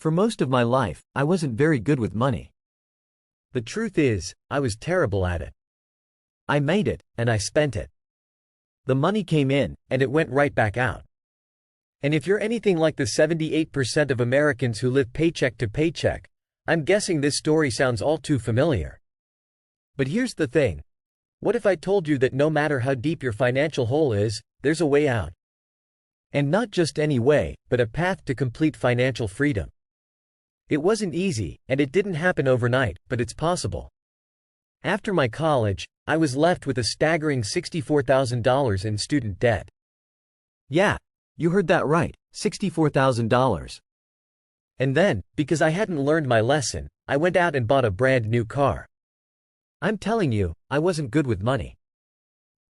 For most of my life, I wasn't very good with money. The truth is, I was terrible at it. I made it, and I spent it. The money came in, and it went right back out. And if you're anything like the 78% of Americans who live paycheck to paycheck, I'm guessing this story sounds all too familiar. But here's the thing. What if I told you that no matter how deep your financial hole is, there's a way out? And not just any way, but a path to complete financial freedom. It wasn't easy, and it didn't happen overnight, but it's possible. After my college, I was left with a staggering $64,000 in student debt. Yeah, you heard that right, $64,000. And then, because I hadn't learned my lesson, I went out and bought a brand new car. I'm telling you, I wasn't good with money.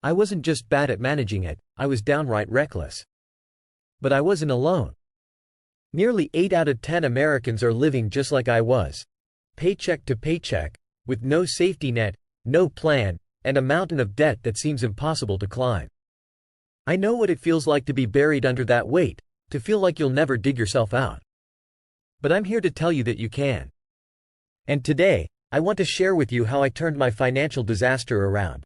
I wasn't just bad at managing it, I was downright reckless. But I wasn't alone. Nearly 8 out of 10 Americans are living just like I was. Paycheck to paycheck, with no safety net, no plan, and a mountain of debt that seems impossible to climb. I know what it feels like to be buried under that weight, to feel like you'll never dig yourself out. But I'm here to tell you that you can. And today, I want to share with you how I turned my financial disaster around.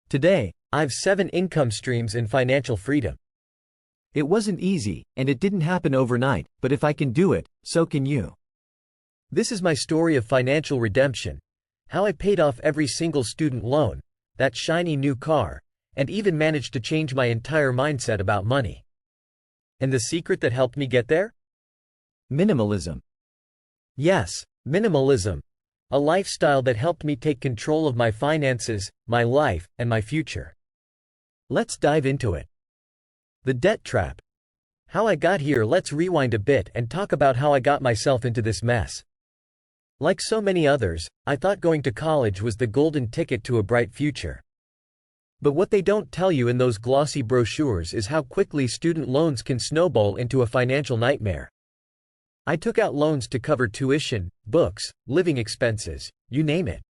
Today, I've 7 income streams in financial freedom. It wasn't easy, and it didn't happen overnight, but if I can do it, so can you. This is my story of financial redemption, how I paid off every single student loan, that shiny new car, and even managed to change my entire mindset about money. And the secret that helped me get there? Minimalism. Yes, minimalism. A lifestyle that helped me take control of my finances, my life, and my future. Let's dive into it. The debt trap. How I got here. Let's rewind a bit and talk about how I got myself into this mess. Like so many others, I thought going to college was the golden ticket to a bright future. But what they don't tell you in those glossy brochures is how quickly student loans can snowball into a financial nightmare. I took out loans to cover tuition, books, living expenses, you name it.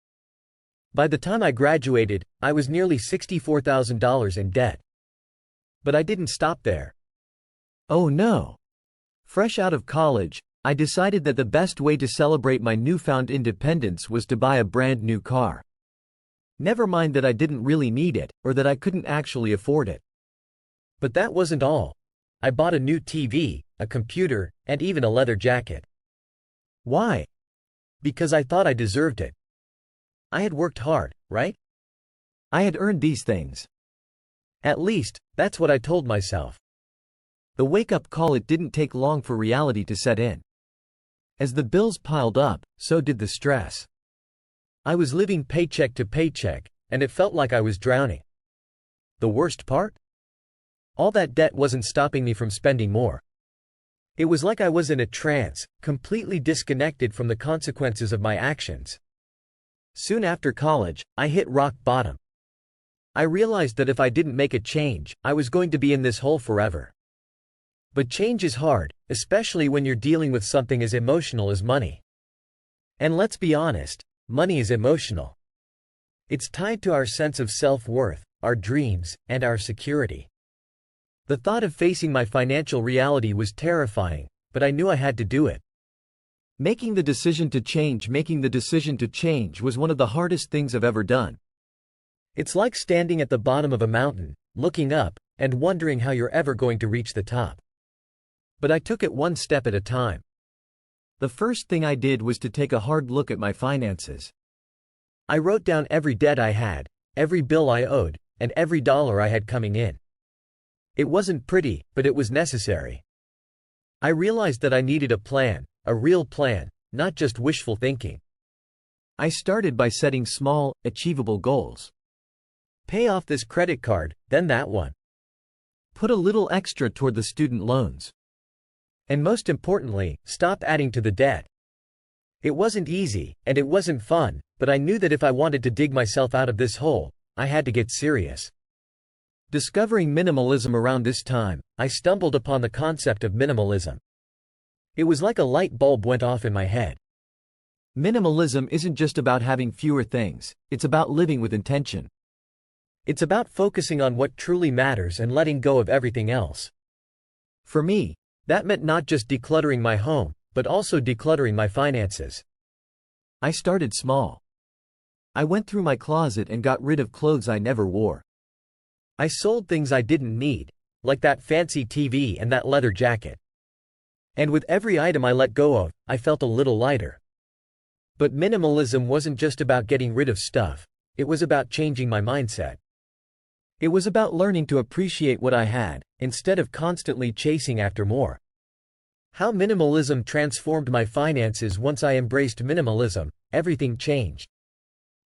By the time I graduated, I was nearly $64,000 in debt. But I didn't stop there. Oh no. Fresh out of college, I decided that the best way to celebrate my newfound independence was to buy a brand new car. Never mind that I didn't really need it, or that I couldn't actually afford it. But that wasn't all. I bought a new TV, a computer, and even a leather jacket. Why? Because I thought I deserved it. I had worked hard, right? I had earned these things. At least, that's what I told myself. The wake-up call. It didn't take long for reality to set in. As the bills piled up, so did the stress. I was living paycheck to paycheck, and it felt like I was drowning. The worst part? All that debt wasn't stopping me from spending more. It was like I was in a trance, completely disconnected from the consequences of my actions. Soon after college, I hit rock bottom. I realized that if I didn't make a change, I was going to be in this hole forever. But change is hard, especially when you're dealing with something as emotional as money. And let's be honest, money is emotional. It's tied to our sense of self-worth, our dreams, and our security. The thought of facing my financial reality was terrifying, but I knew I had to do it. Making the decision to change was one of the hardest things I've ever done. It's like standing at the bottom of a mountain, looking up, and wondering how you're ever going to reach the top. But I took it one step at a time. The first thing I did was to take a hard look at my finances. I wrote down every debt I had, every bill I owed, and every dollar I had coming in. It wasn't pretty, but it was necessary. I realized that I needed a plan, a real plan, not just wishful thinking. I started by setting small, achievable goals. Pay off this credit card, then that one. Put a little extra toward the student loans. And most importantly, stop adding to the debt. It wasn't easy, and it wasn't fun, but I knew that if I wanted to dig myself out of this hole, I had to get serious. Discovering minimalism around this time, I stumbled upon the concept of minimalism. It was like a light bulb went off in my head. Minimalism isn't just about having fewer things, it's about living with intention. It's about focusing on what truly matters and letting go of everything else. For me, that meant not just decluttering my home, but but also decluttering my finances. I started small. I went through my closet and got rid of clothes I never wore. I sold things I didn't need, like that fancy TV and that leather jacket. And with every item I let go of, I felt a little lighter. But minimalism wasn't just about getting rid of stuff, it was about changing my mindset. It was about learning to appreciate what I had, instead of constantly chasing after more. How minimalism transformed my finances. Once I embraced minimalism, everything changed.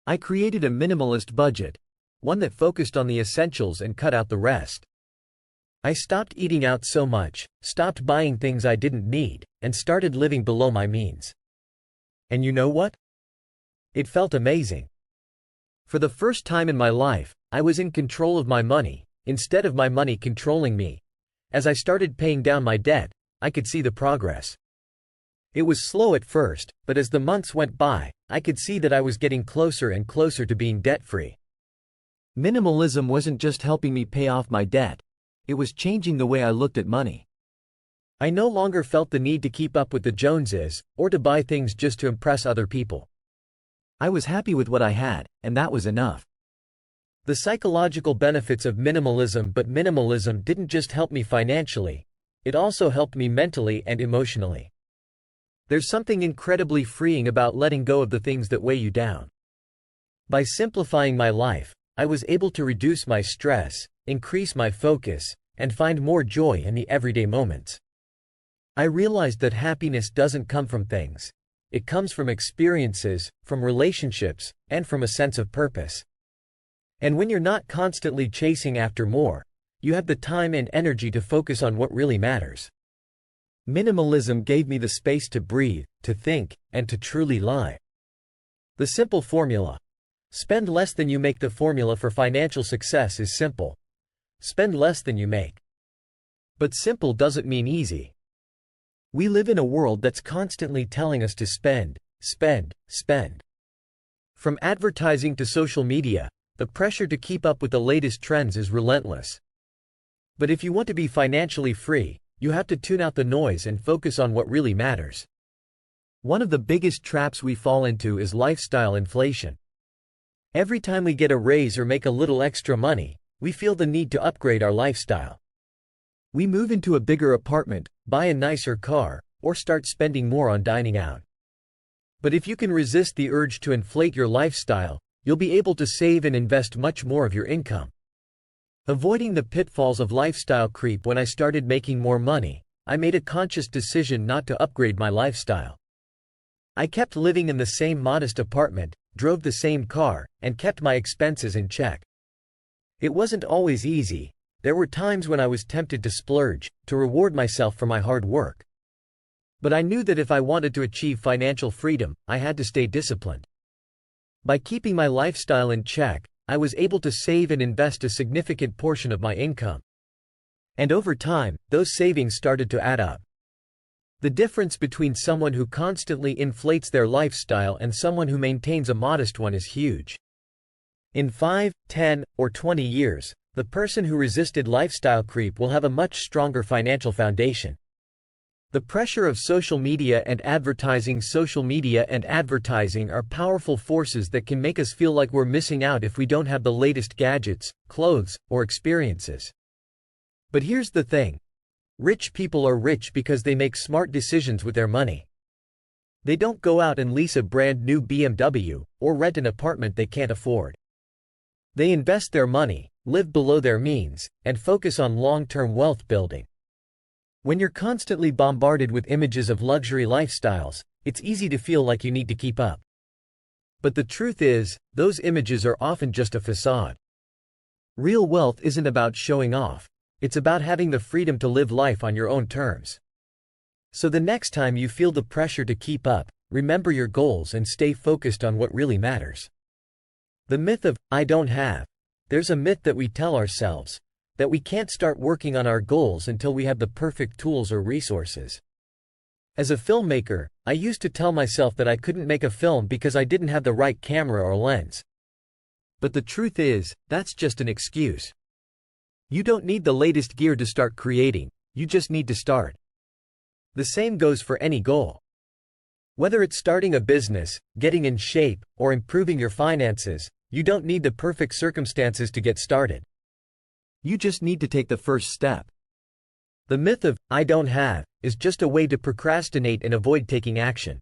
I created a minimalist budget, one that focused on the essentials and cut out the rest. I stopped eating out so much, stopped buying things I didn't need, and started living below my means. And you know what? It felt amazing. For the first time in my life, I was in control of my money, instead of my money controlling me. As I started paying down my debt, I could see the progress. It was slow at first, but as the months went by, I could see that I was getting closer and closer to being debt-free. Minimalism wasn't just helping me pay off my debt, it was changing the way I looked at money. I no longer felt the need to keep up with the Joneses, or to buy things just to impress other people. I was happy with what I had, and that was enough. The psychological benefits of minimalism. But minimalism didn't just help me financially, it also helped me mentally and emotionally. There's something incredibly freeing about letting go of the things that weigh you down. By simplifying my life, I was able to reduce my stress, increase my focus, and find more joy in the everyday moments. I realized that happiness doesn't come from things. It comes from experiences, from relationships, and from a sense of purpose. And when you're not constantly chasing after more, you have the time and energy to focus on what really matters. Minimalism gave me the space to breathe, to think, and to truly live. The simple formula. Spend less than you make. The formula for financial success is simple. Spend less than you make. But simple doesn't mean easy. We live in a world that's constantly telling us to spend, spend, spend. From advertising to social media, the pressure to keep up with the latest trends is relentless. But if you want to be financially free, you have to tune out the noise and focus on what really matters. One of the biggest traps we fall into is lifestyle inflation. Every time we get a raise or make a little extra money, we feel the need to upgrade our lifestyle. We move into a bigger apartment, buy a nicer car, or start spending more on dining out. But if you can resist the urge to inflate your lifestyle, you'll be able to save and invest much more of your income. Avoiding the pitfalls of lifestyle creep. When I started making more money, I made a conscious decision not to upgrade my lifestyle. I kept living in the same modest apartment, drove the same car, and kept my expenses in check. It wasn't always easy. There were times when I was tempted to splurge, to reward myself for my hard work. But I knew that if I wanted to achieve financial freedom, I had to stay disciplined. By keeping my lifestyle in check, I was able to save and invest a significant portion of my income. And over time, those savings started to add up. The difference between someone who constantly inflates their lifestyle and someone who maintains a modest one is huge. In 5, 10, or 20 years, the person who resisted lifestyle creep will have a much stronger financial foundation. The pressure of social media and advertising. Social media and advertising are powerful forces that can make us feel like we're missing out if we don't have the latest gadgets, clothes, or experiences. But here's the thing. Rich people are rich because they make smart decisions with their money. They don't go out and lease a brand new BMW, or rent an apartment they can't afford. They invest their money, live below their means, and focus on long-term wealth building. When you're constantly bombarded with images of luxury lifestyles, it's easy to feel like you need to keep up. But the truth is, those images are often just a facade. Real wealth isn't about showing off, it's about having the freedom to live life on your own terms. So the next time you feel the pressure to keep up, remember your goals and stay focused on what really matters. The myth of, I don't have. There's a myth that we tell ourselves, that we can't start working on our goals until we have the perfect tools or resources. As a filmmaker, I used to tell myself that I couldn't make a film because I didn't have the right camera or lens. But the truth is, that's just an excuse. You don't need the latest gear to start creating, you just need to start. The same goes for any goal. Whether it's starting a business, getting in shape, or improving your finances, you don't need the perfect circumstances to get started. You just need to take the first step. The myth of, "I don't have," is just a way to procrastinate and avoid taking action.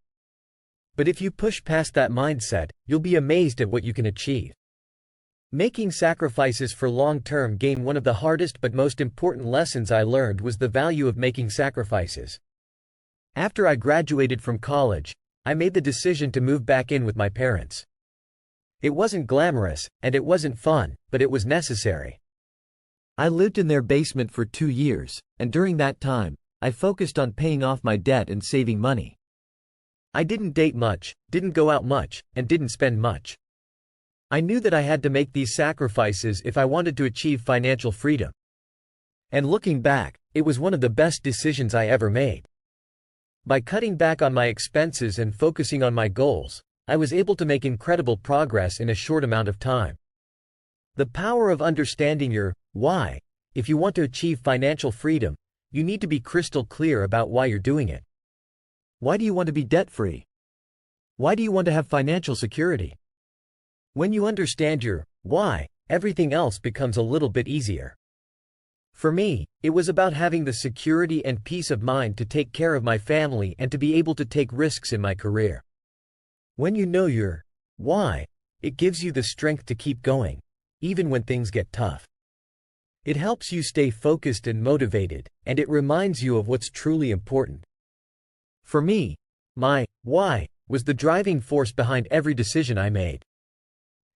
But if you push past that mindset, you'll be amazed at what you can achieve. Making sacrifices for long-term gain. One of the hardest but most important lessons I learned was the value of making sacrifices. After I graduated from college, I made the decision to move back in with my parents. It wasn't glamorous, and it wasn't fun, but it was necessary. I lived in their basement for 2 years, and during that time, I focused on paying off my debt and saving money. I didn't date much, didn't go out much, and didn't spend much. I knew that I had to make these sacrifices if I wanted to achieve financial freedom. And looking back, it was one of the best decisions I ever made. By cutting back on my expenses and focusing on my goals, I was able to make incredible progress in a short amount of time. The power of understanding your why. If you want to achieve financial freedom, you need to be crystal clear about why you're doing it. Why do you want to be debt-free? Why do you want to have financial security? When you understand your why, everything else becomes a little bit easier. For me, it was about having the security and peace of mind to take care of my family and to be able to take risks in my career. When you know your why, it gives you the strength to keep going, even when things get tough. It helps you stay focused and motivated, and it reminds you of what's truly important. For me, my why was the driving force behind every decision I made.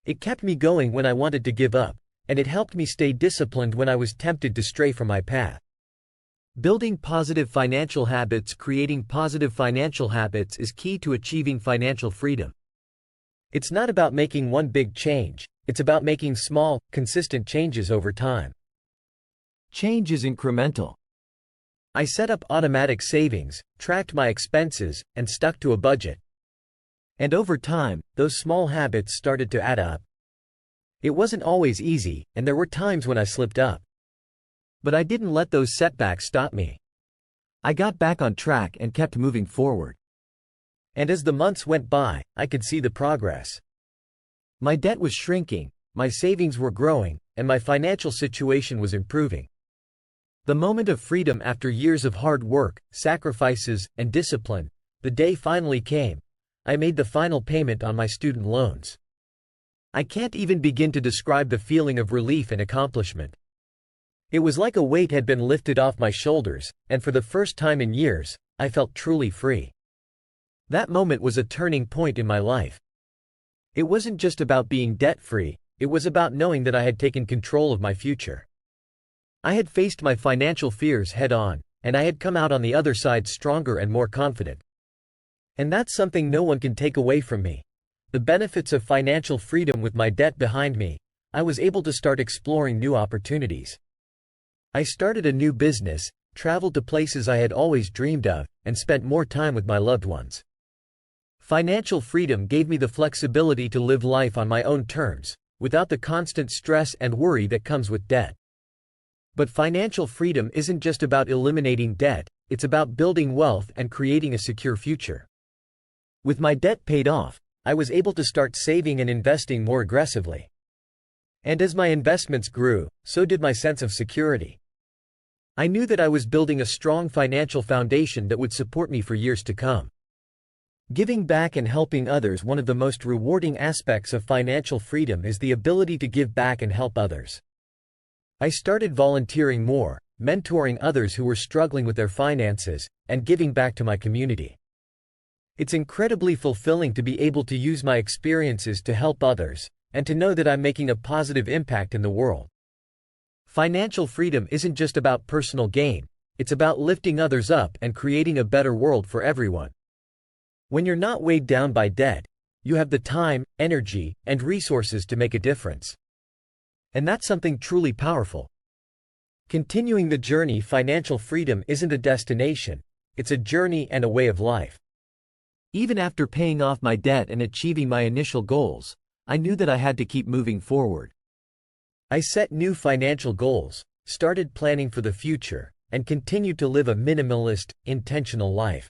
It kept me going when I wanted to give up, and it helped me stay disciplined when I was tempted to stray from my path. Building positive financial habits. Creating positive financial habits is key to achieving financial freedom. It's not about making one big change, it's about making small, consistent changes over time. Change is incremental. I set up automatic savings, tracked my expenses, and stuck to a budget. And over time, those small habits started to add up. It wasn't always easy, and there were times when I slipped up. But I didn't let those setbacks stop me. I got back on track and kept moving forward. And as the months went by, I could see the progress. My debt was shrinking, my savings were growing, and my financial situation was improving. The moment of freedom after years of hard work, sacrifices, and discipline, the day finally came. I made the final payment on my student loans. I can't even begin to describe the feeling of relief and accomplishment. It was like a weight had been lifted off my shoulders, and for the first time in years, I felt truly free. That moment was a turning point in my life. It wasn't just about being debt-free, it was about knowing that I had taken control of my future. I had faced my financial fears head-on, and I had come out on the other side stronger and more confident. And that's something no one can take away from me. The benefits of financial freedom. With my debt behind me, I was able to start exploring new opportunities. I started a new business, traveled to places I had always dreamed of, and spent more time with my loved ones. Financial freedom gave me the flexibility to live life on my own terms, without the constant stress and worry that comes with debt. But financial freedom isn't just about eliminating debt, it's about building wealth and creating a secure future. With my debt paid off, I was able to start saving and investing more aggressively. And as my investments grew, so did my sense of security. I knew that I was building a strong financial foundation that would support me for years to come. Giving back and helping others. One of the most rewarding aspects of financial freedom is the ability to give back and help others. I started volunteering more, mentoring others who were struggling with their finances, and giving back to my community. It's incredibly fulfilling to be able to use my experiences to help others, and to know that I'm making a positive impact in the world. Financial freedom isn't just about personal gain, it's about lifting others up and creating a better world for everyone. When you're not weighed down by debt, you have the time, energy, and resources to make a difference. And that's something truly powerful. Continuing the journey. Financial freedom isn't a destination, it's a journey and a way of life. Even after paying off my debt and achieving my initial goals, I knew that I had to keep moving forward. I set new financial goals, started planning for the future, and continue to live a minimalist, intentional life.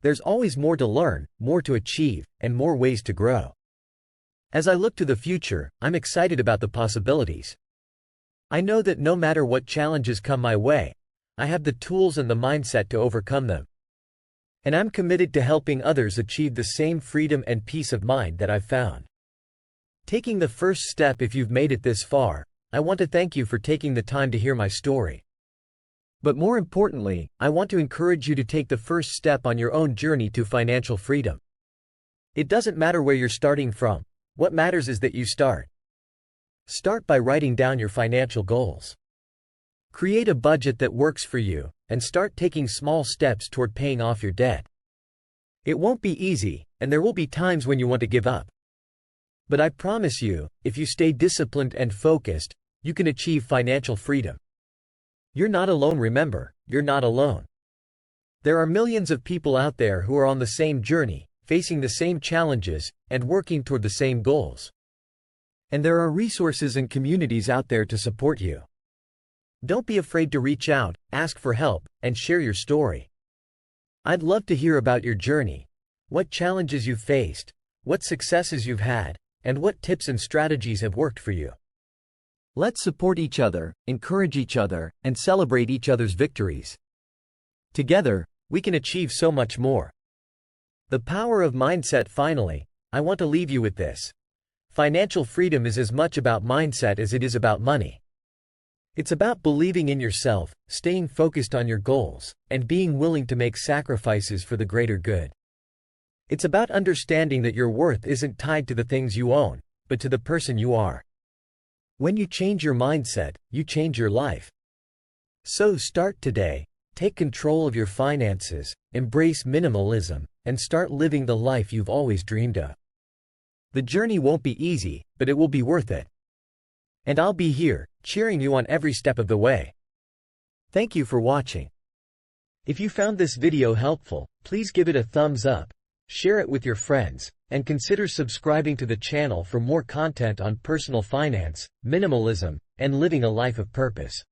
There's always more to learn, more to achieve, and more ways to grow. As I look to the future, I'm excited about the possibilities. I know that no matter what challenges come my way, I have the tools and the mindset to overcome them. And I'm committed to helping others achieve the same freedom and peace of mind that I've found. Taking the first step. If you've made it this far, I want to thank you for taking the time to hear my story. But more importantly, I want to encourage you to take the first step on your own journey to financial freedom. It doesn't matter where you're starting from. What matters is that you start. Start by writing down your financial goals. Create a budget that works for you, and start taking small steps toward paying off your debt. It won't be easy, and there will be times when you want to give up. But I promise you, if you stay disciplined and focused, you can achieve financial freedom. You're not alone. Remember, you're not alone. There are millions of people out there who are on the same journey, facing the same challenges, and working toward the same goals. And there are resources and communities out there to support you. Don't be afraid to reach out, ask for help, and share your story. I'd love to hear about your journey, what challenges you've faced, what successes you've had, and what tips and strategies have worked for you. Let's support each other, encourage each other, and celebrate each other's victories. Together, we can achieve so much more. The power of mindset. Finally, I want to leave you with this. Financial freedom is as much about mindset as it is about money. It's about believing in yourself, staying focused on your goals, and being willing to make sacrifices for the greater good. It's about understanding that your worth isn't tied to the things you own, but to the person you are. When you change your mindset, you change your life. So start today, take control of your finances, embrace minimalism, and start living the life you've always dreamed of. The journey won't be easy, but it will be worth it. And I'll be here, cheering you on every step of the way. Thank you for watching. If you found this video helpful, please give it a thumbs up, share it with your friends, and consider subscribing to the channel for more content on personal finance, minimalism, and living a life of purpose.